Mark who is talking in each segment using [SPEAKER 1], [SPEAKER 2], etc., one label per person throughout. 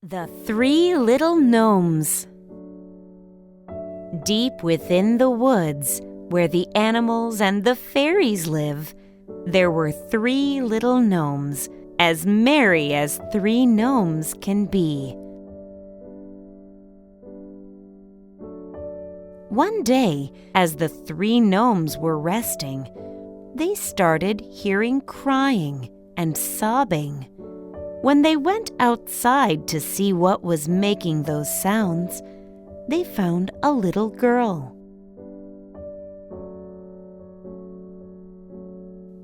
[SPEAKER 1] The Three Little Gnomes. Deep within the woods, where the animals and the fairies live, there were three little gnomes, as merry as three gnomes can be. One day, as the three gnomes were resting, they started hearing crying and sobbing. When they went outside to see what was making those sounds, they found a little girl.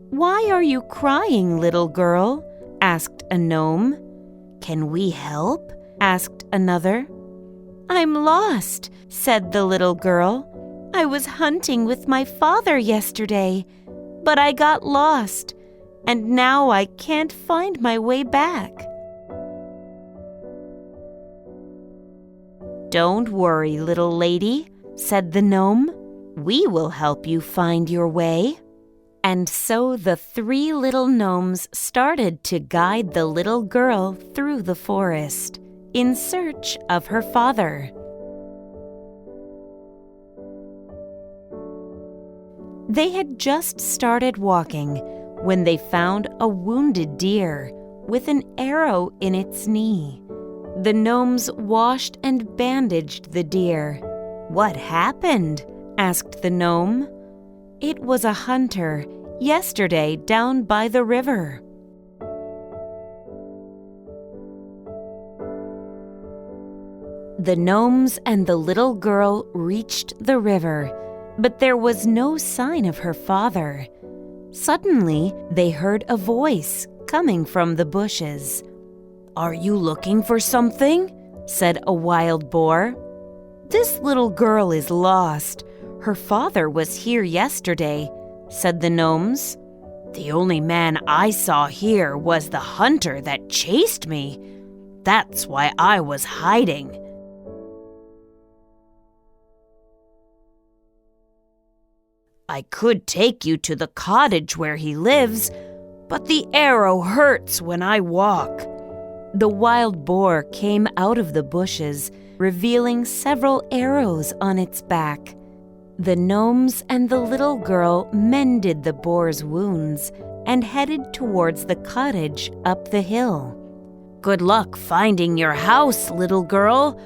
[SPEAKER 1] "Why are you crying, little girl?" asked a gnome. "Can we help?" asked another. "I'm lost," said the little girl. "I was hunting with my father yesterday, but I got lost, and now I can't find my way back." "Don't worry, little lady," said the gnome. "We will help you find your way." And so the three little gnomes started to guide the little girl through the forest in search of her father. They had just started walking when they found a wounded deer with an arrow in its knee. The gnomes washed and bandaged the deer. "What happened?" asked the gnome. "It was a hunter yesterday down by the river." The gnomes and the little girl reached the river, but there was no sign of her father. Suddenly, they heard a voice coming from the bushes. "Are you looking for something?" said a wild boar. "This little girl is lost. Her father was here yesterday," said the gnomes. "The only man I saw here was the hunter that chased me. That's why I was hiding." "I could take you to the cottage where he lives, but the arrow hurts when I walk." The wild boar came out of the bushes, revealing several arrows on its back. The gnomes and the little girl mended the boar's wounds and headed towards the cottage up the hill. "Good luck finding your house, little girl.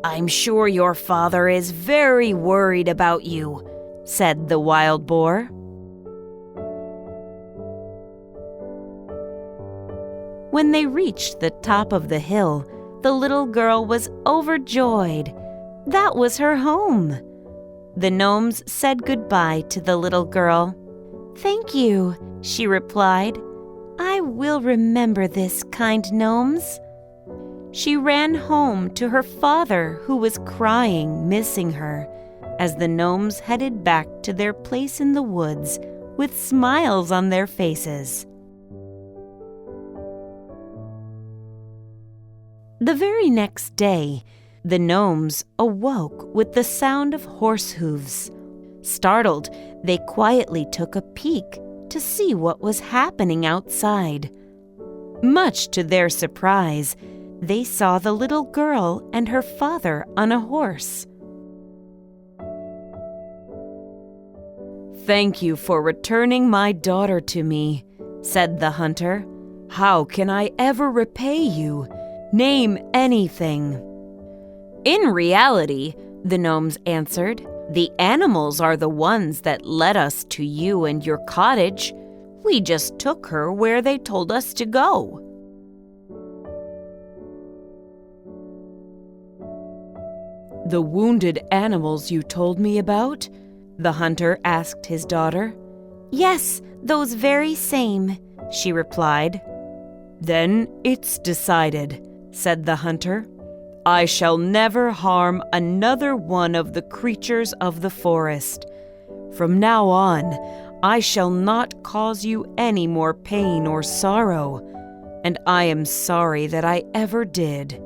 [SPEAKER 1] I'm sure your father is very worried about you," said the wild boar. When they reached the top of the hill, the little girl was overjoyed. That was her home. The gnomes said goodbye to the little girl. "Thank you," she replied. "I will remember this, kind gnomes." She ran home to her father, who was crying, missing her, as the gnomes headed back to their place in the woods with smiles on their faces. The very next day, the gnomes awoke with the sound of horse hooves. Startled, they quietly took a peek to see what was happening outside. Much to their surprise, they saw the little girl and her father on a horse. "Thank you for returning my daughter to me," said the hunter. "How can I ever repay you? Name anything." "In reality," the gnomes answered, "the animals are the ones that led us to you and your cottage. We just took her where they told us to go." "The wounded animals you told me about?" the hunter asked his daughter. "Yes, those very same," she replied. "Then it's decided," said the hunter. "I shall never harm another one of the creatures of the forest. From now on, I shall not cause you any more pain or sorrow, and I am sorry that I ever did."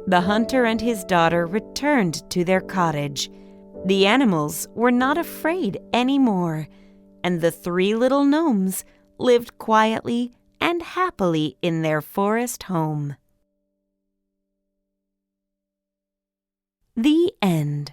[SPEAKER 1] The hunter and his daughter returned to their cottage. The animals were not afraid anymore, and the three little gnomes lived quietly and happily in their forest home. The end.